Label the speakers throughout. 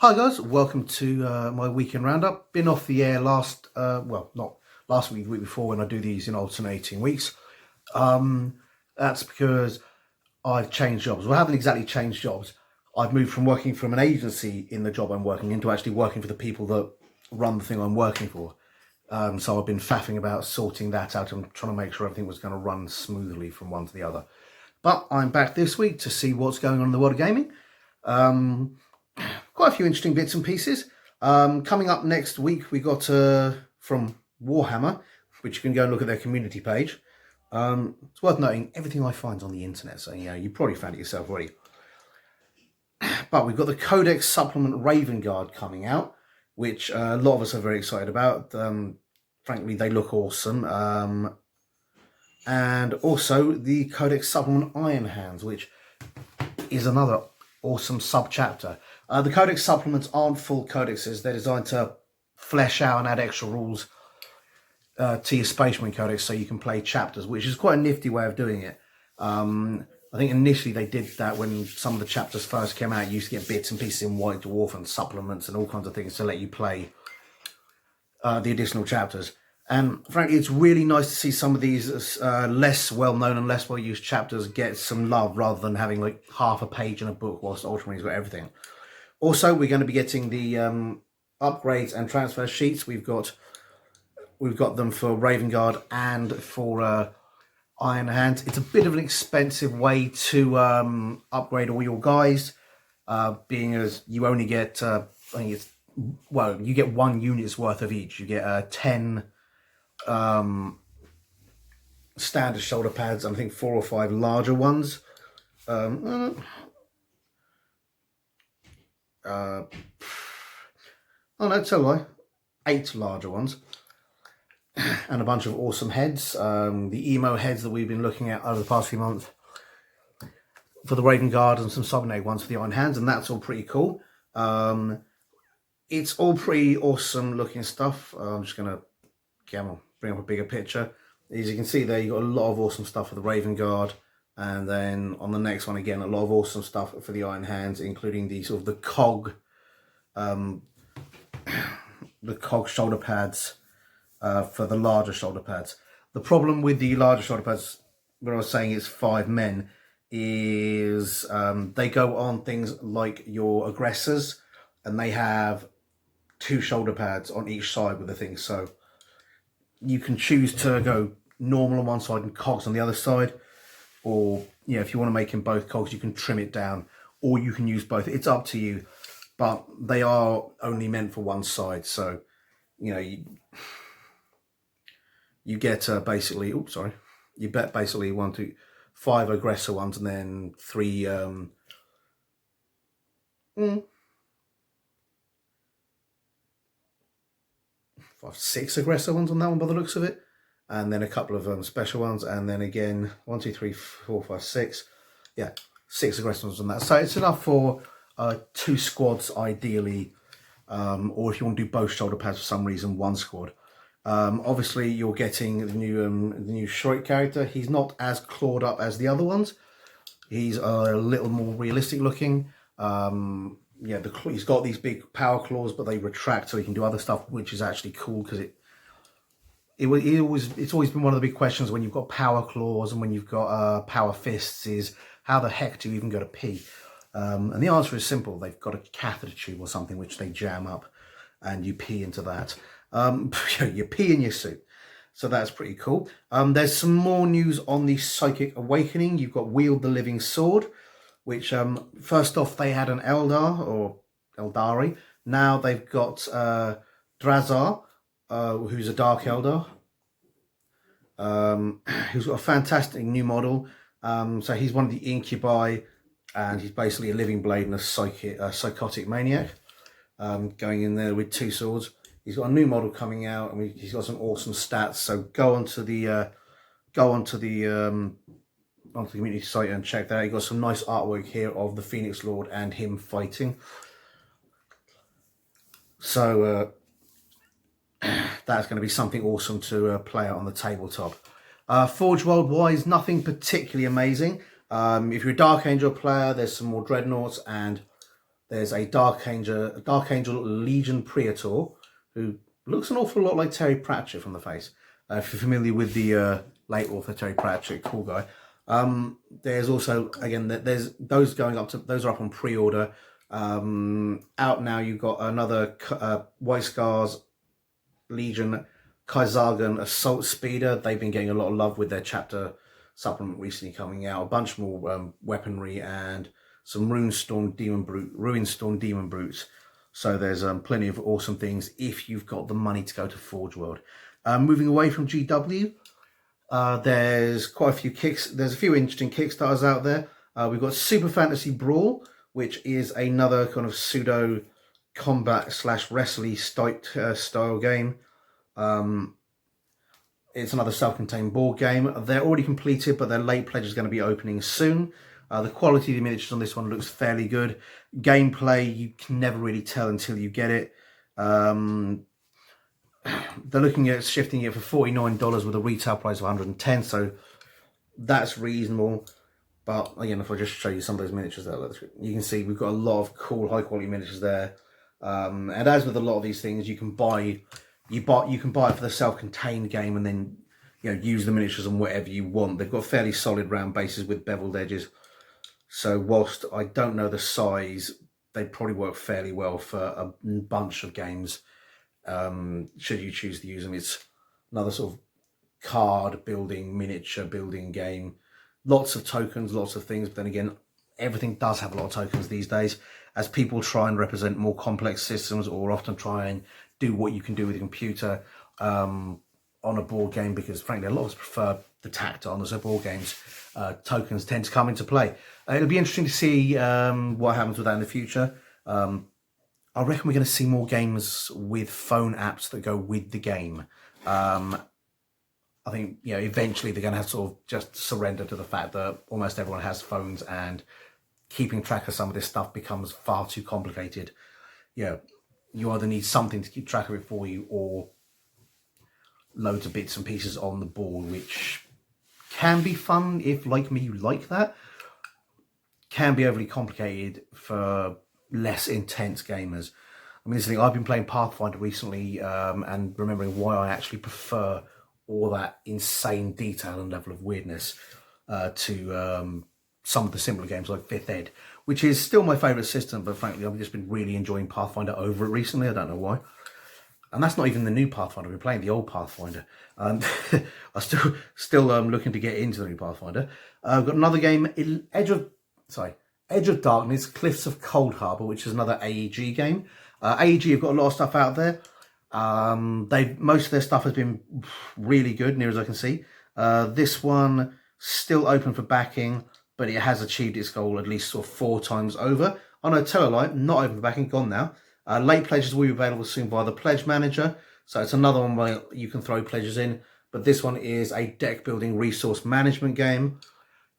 Speaker 1: Hi guys, welcome to my weekend roundup. Been off the air last, well, not last week, the week before when I do these in alternating weeks. That's because I've changed jobs. Well, I haven't exactly changed jobs. I've moved from working from an agency in the job I'm working into actually working for the people that run the thing I'm working for. So I've been faffing about sorting that out and trying to make sure everything was going to run smoothly from one to the other. But I'm back this week to see what's going on in the world of gaming. Quite a few interesting bits and pieces. Coming up next week, we got from Warhammer, which you can go and look at their community page. It's worth noting, everything I find is on the internet, so you probably found it yourself already. But we've got the Codex Supplement Raven Guard coming out, which a lot of us are very excited about. Frankly, they look awesome. And also the Codex Supplement Iron Hands, which is another awesome sub-chapter. The Codex supplements aren't full codexes. They're designed to flesh out and add extra rules to your Space Marine Codex so you can play chapters, which is quite a nifty way of doing it. I think initially they did that when some of the chapters first came out. You used to get bits and pieces in White Dwarf and supplements and all kinds of things to let you play the additional chapters. And frankly, it's really nice to see some of these less well-known and less well-used chapters get some love rather than having like half a page in a book whilst Ultramarines got everything. Also, we're going to be getting the upgrades and transfer sheets. We've got them for Raven Guard and for Iron Hands. It's a bit of an expensive way to upgrade all your guys, being as you only get, I think it's, well, you get 1 unit's worth of each. You get 10 standard shoulder pads, and I think 4 or 5 larger ones. Oh no, tell a lie. 8 larger ones. And a bunch of awesome heads. The emo heads that we've been looking at over the past few months for the Raven Guard, and some Subneg ones for the Iron Hands, and that's all pretty cool. It's all pretty awesome looking stuff. I'm just going to bring up a bigger picture. As you can see there, you've got a lot of awesome stuff for the Raven Guard. And then on the next one, again, a lot of awesome stuff for the Iron Hands, including the sort of the cog shoulder pads for the larger shoulder pads. The problem with the larger shoulder pads, when I was saying it's 5 men, is they go on things like your aggressors, and they have 2 shoulder pads on each side with the thing. So you can choose to go normal on one side and cogs on the other side. Or, if you want to make them both cogs, you can trim it down, or you can use both. It's up to you, but they are only meant for one side. So, you get basically, you bet basically 1, 2, 5 aggressor ones, and then 3, 6 aggressor ones on that one by the looks of it. And then a couple of special ones, and then again 1, 2, 3, 4, 5, 6. Yeah, 6 aggressive ones on that. So it's enough for 2 squads ideally, or if you want to do both shoulder pads for some reason, 1 squad. Obviously, you're getting the new Shrike character. He's not as clawed up as the other ones. He's a little more realistic looking. He's got these big power claws, but they retract so he can do other stuff, which is actually cool because it's always been one of the big questions when you've got power claws and when you've got power fists is how the heck do you even go to pee? And the answer is simple. They've got a catheter tube or something which they jam up and you pee into that. You pee in your suit. So that's pretty cool. There's some more news on the Psychic Awakening. You've got Wield the Living Sword, which first off they had an Eldar or Eldari. Now they've got Drazar, who's a Dark Eldar, who's got a fantastic new model. So he's one of the Incubi, and he's basically a living blade and a psychotic maniac, going in there with 2 swords. He's got a new model coming out, and he's got some awesome stats. So go onto the community site and check that out. You've got some nice artwork here of the Phoenix Lord and him fighting. So that's going to be something awesome to play out on the tabletop. Forge World-wise, nothing particularly amazing. If you're a Dark Angel player, there's some more Dreadnoughts and There's a Dark Angel Legion Praetor, who looks an awful lot like Terry Pratchett from the face. If you're familiar with the late author Terry Pratchett, cool guy. There's also, again, there's those going up to, those are up on pre-order. Out now, you've got another White Scars Legion Kaizagan Assault Speeder. They've been getting a lot of love with their chapter supplement recently coming out. A bunch more weaponry and some Ruinstorm Demon Brutes. So there's plenty of awesome things if you've got the money to go to Forge World. Moving away from GW, there's quite a few there's a few interesting Kickstarters out there. We've got Super Fantasy Brawl, which is another kind of pseudo combat / wrestling style game. It's another self-contained board game. They're already completed, but their late pledge is going to be opening soon. The quality of the miniatures on this one looks fairly good. Gameplay, you can never really tell until you get it. They're looking at shifting it for $49 with a retail price of $110, so that's reasonable. But again, if I just show you some of those miniatures there, you can see we've got a lot of cool, high-quality miniatures there. And as with a lot of these things, you can buy it for the self-contained game, and then use the miniatures on whatever you want. They've got fairly solid round bases with beveled edges. So whilst I don't know the size, they probably work fairly well for a bunch of games. Should you choose to use them, it's another sort of card building, miniature building game. Lots of tokens, lots of things. But then again, everything does have a lot of tokens these days, as people try and represent more complex systems, or often try and do what you can do with a computer on a board game, because frankly, a lot of us prefer the tactile on the board games. Tokens tend to come into play. It'll be interesting to see what happens with that in the future. I reckon we're going to see more games with phone apps that go with the game. I think eventually they're going to have to sort of just surrender to the fact that almost everyone has phones, and keeping track of some of this stuff becomes far too complicated. You either need something to keep track of it for you, or loads of bits and pieces on the board, which can be fun if, like me, you like that. Can be overly complicated for less intense gamers. I mean, I've been playing Pathfinder recently, and remembering why I actually prefer all that insane detail and level of weirdness to some of the simpler games like 5th Ed, which is still my favourite system, but frankly I've just been really enjoying Pathfinder over it recently. I don't know why. And that's not even the new Pathfinder. I've been playing the old Pathfinder. I'm still looking to get into the new Pathfinder. I've got another game, Edge of Darkness, Cliffs of Cold Harbour, which is another AEG game. AEG have got a lot of stuff out there. Most of their stuff has been really good, near as I can see. This one still open for backing, but it has achieved its goal at least sort of 4 times over. Oh no, tell a lie, not open for backing, gone now. Late pledges will be available soon via the Pledge Manager, so it's another one where you can throw pledges in. But this one is a deck building resource management game,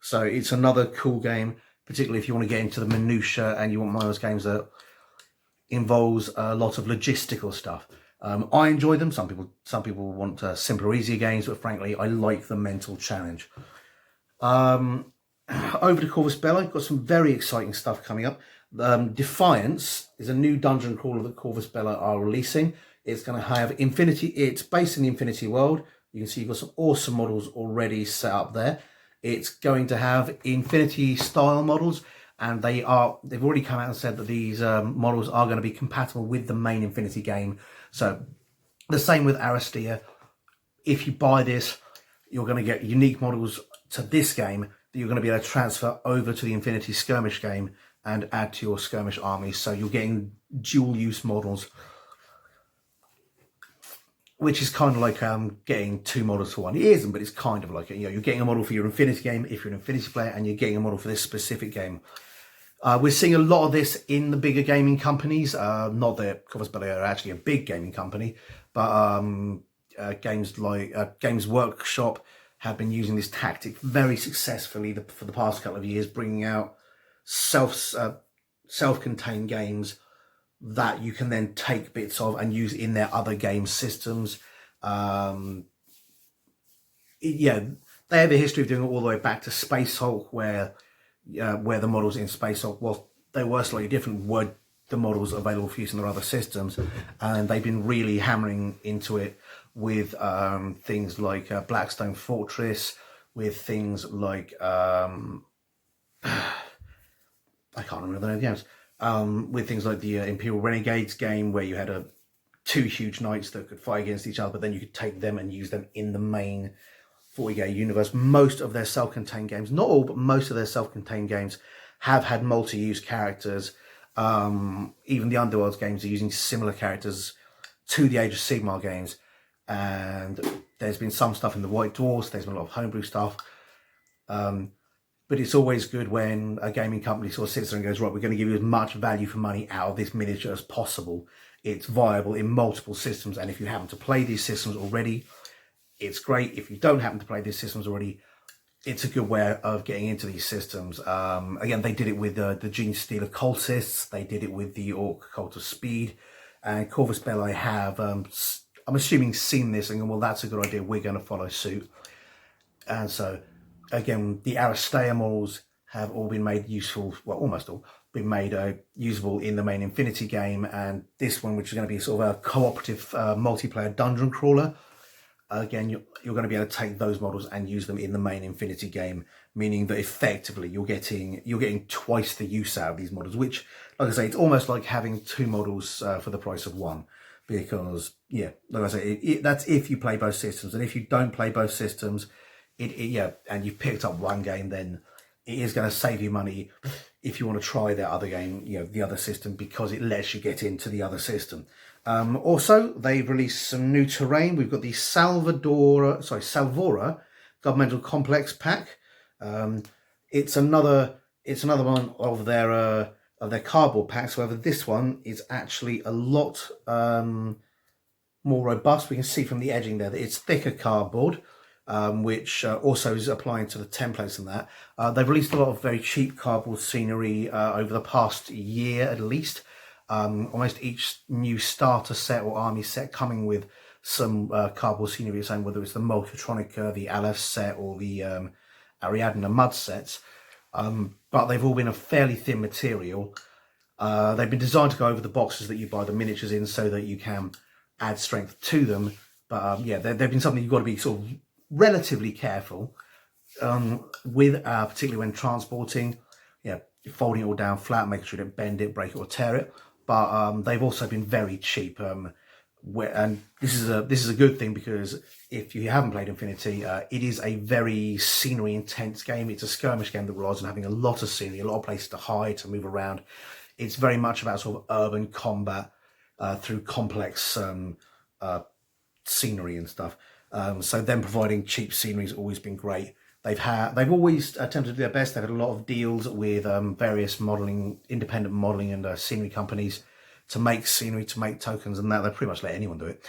Speaker 1: so it's another cool game, particularly if you want to get into the minutiae and you want one of those games that involves a lot of logistical stuff. I enjoy them. Some people want simpler, easier games, but frankly, I like the mental challenge. Over to Corvus Belli, got some very exciting stuff coming up. Defiance is a new dungeon crawler that Corvus Belli are releasing. It's going to have it's based in the Infinity World. You can see you've got some awesome models already set up there. It's going to have Infinity style models, and they've already come out and said that these models are going to be compatible with the main Infinity game. So the same with Aristia. If you buy this, you're going to get unique models to this game that you're going to be able to transfer over to the Infinity Skirmish game and add to your skirmish armies. So you're getting dual use models, which is kind of like getting 2 models for one. It isn't, but it's kind of like it. You're getting a model for your Infinity game if you're an Infinity player, and you're getting a model for this specific game. We're seeing a lot of this in the bigger gaming companies. Not that Corvus Belli are actually a big gaming company, but games like Games Workshop have been using this tactic very successfully for the past couple of years, bringing out self-contained games that you can then take bits of and use in their other game systems. They have a history of doing it all the way back to Space Hulk, where the models in Space Hulk, well, they were slightly different were the models available for use in their other systems, and they've been really hammering into it with things like Blackstone Fortress, with things like I can't remember the name of the games. With things like the Imperial Renegades game, where you had two huge knights that could fight against each other, but then you could take them and use them in the main 40k universe. Most of their self-contained games, not all, but most of their self-contained games have had multi-use characters. Even the Underworlds games are using similar characters to the Age of Sigmar games. And there's been some stuff in the White Dwarfs, there's been a lot of homebrew stuff. But it's always good when a gaming company sort of sits there and goes, right, we're going to give you as much value for money out of this miniature as possible. It's viable in multiple systems, and if you happen to play these systems already, it's great. If you don't happen to play these systems already, it's a good way of getting into these systems. Again, they did it with the Gene Stealer Cultists. They did it with the Orc Cult of Speed. And Corvus Belli have, I'm assuming, seen this and gone, well, that's a good idea. We're going to follow suit. And so, again, the Aristea models have all been made useful, well, almost all, been made usable in the main Infinity game. And this one, which is going to be sort of a cooperative multiplayer dungeon crawler, again, you're going to be able to take those models and use them in the main Infinity game, meaning that effectively you're getting twice the use out of these models, which, like I say, it's almost like having two models for the price of one. Because, yeah, like I say, that's if you play both systems. And if you don't play both systems, and you've picked up one game, then it is going to save you money if you want to try that other game, the other system, because it lets you get into the other system. Also, they've released some new terrain. We've got the Salvora Governmental Complex Pack. It's another one of their cardboard packs. However, this one is actually a lot more robust. We can see from the edging there that it's thicker cardboard. Which also is applying to the templates and that. They've released a lot of very cheap cardboard scenery over the past year at least. Almost each new starter set or army set coming with some cardboard scenery, saying whether it's the Multitronica, the Aleph set, or the Ariadna Mud sets. But they've all been a fairly thin material. They've been designed to go over the boxes that you buy the miniatures in so that you can add strength to them. But they've been something you've got to be sort of relatively careful with, particularly when transporting. Folding it all down flat, making sure you don't bend it, break it, or tear it. But they've also been very cheap. And this is a good thing, because if you haven't played Infinity, it is a very scenery intense game. It's a skirmish game that relies on having a lot of scenery, a lot of places to hide, to move around. It's very much about sort of urban combat through complex scenery and stuff. So them providing cheap scenery has always been great. They've always attempted to do their best. They've had a lot of deals with various independent modelling and scenery companies to make scenery, to make tokens, and that they pretty much let anyone do it,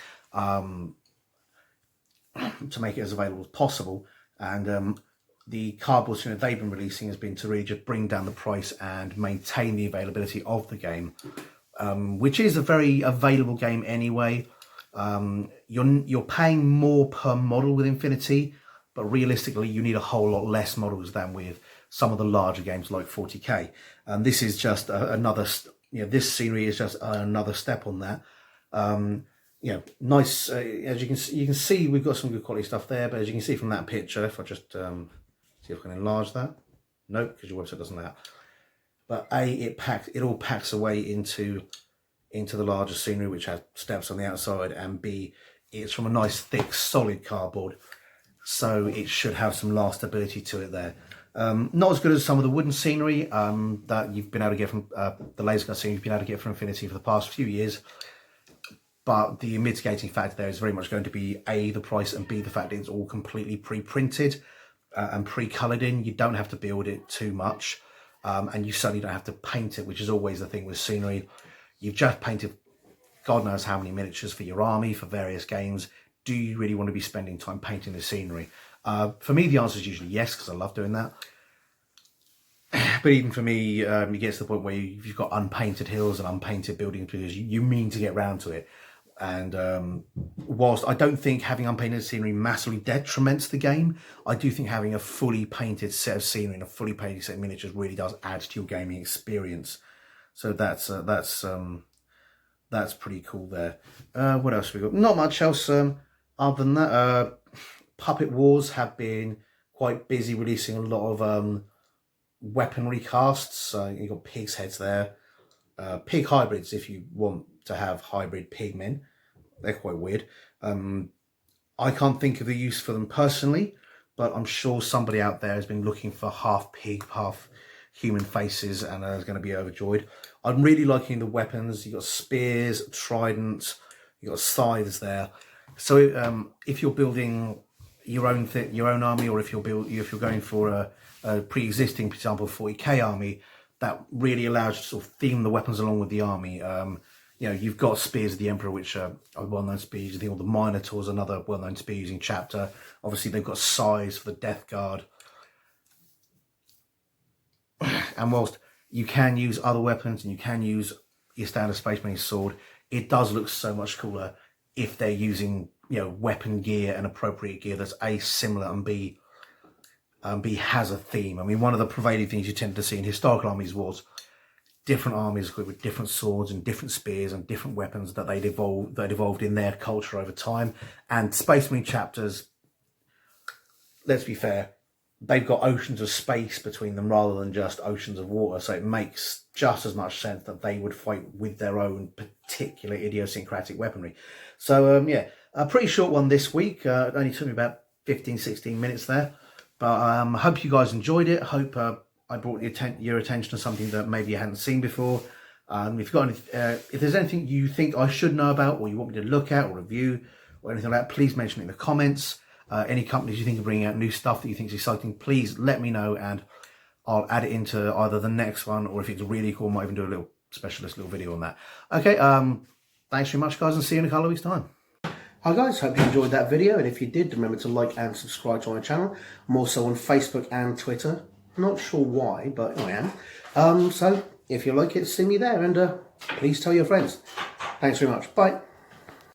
Speaker 1: to make it as available as possible. And the cardboard scenery they've been releasing has been to really just bring down the price and maintain the availability of the game, which is a very available game anyway. You're paying more per model with Infinity, but realistically you need a whole lot less models than with some of the larger games like 40k. And this is just another, this scenery is just another step on that. Nice. As you can see, we've got some good quality stuff there. But as you can see from that picture, if I just see if I can enlarge that, no, because your website doesn't allow. But it all packs away into the larger scenery, which has steps on the outside, and B, it's from a nice thick solid cardboard, so it should have some lastability to it there. Not as good as some of the wooden scenery that you've been able to get from the laser gun scenery you've been able to get from Infinity for the past few years, but the mitigating factor there is very much going to be A, the price, and B, the fact that it's all completely pre-printed and pre-coloured in. You don't have to build it too much, and you certainly don't have to paint it, which is always the thing with scenery. You've just painted God knows how many miniatures for your army, for various games. Do you really want to be spending time painting the scenery? For me, the answer is usually yes, because I love doing that. But even for me, it gets to the point where you've got unpainted hills and unpainted buildings because you mean to get round to it. And whilst I don't think having unpainted scenery massively detriments the game, I do think having a fully painted set of scenery and a fully painted set of miniatures really does add to your gaming experience. So that's pretty cool there. What else have we got? Not much else other than that. Puppet Wars have been quite busy releasing a lot of weaponry casts. You've got pigs' heads there. Pig hybrids, if you want to have hybrid pigmen. They're quite weird. I can't think of a use for them personally, but I'm sure somebody out there has been looking for half pig, half human faces and is going to be overjoyed. I'm really liking the weapons. You've got spears, tridents, you've got scythes there. So if you're building your own army, or if you're going for a pre-existing, for example, 40k army, that really allows you to sort of theme the weapons along with the army. You know, you've got Spears of the Emperor, which are well-known spears. I think all the Minotaurs, another well-known spear using chapter. Obviously, they've got scythes for the Death Guard. And whilst you can use other weapons and you can use your standard Space Marine sword, it does look so much cooler if they're using, you know, weapon gear and appropriate gear that's A, similar, and B has a theme. I mean, one of the prevailing things you tend to see in historical armies was different armies equipped with different swords and different spears and different weapons that they'd evolved in their culture over time. And Space Marine chapters, let's be fair, they've got oceans of space between them rather than just oceans of water. So it makes just as much sense that they would fight with their own particular idiosyncratic weaponry. So yeah, a pretty short one this week. It only took me about 15-16 minutes there. But I hope you guys enjoyed it. Hope I brought your attention to something that maybe you hadn't seen before. If you've got if there's anything you think I should know about, or you want me to look at or review or anything like that, please mention it in the comments. Any companies you think are bringing out new stuff that you think is exciting, please let me know, and I'll add it into either the next one, or if it's really cool, I might even do a little specialist little video on that. Okay, thanks very much, guys, and see you in a couple of weeks' time. Hi guys, hope you enjoyed that video, and if you did, remember to like and subscribe to my channel. I'm also on Facebook and Twitter. Not sure why, but I am. So if you like it, see me there, and please tell your friends. Thanks very much. Bye.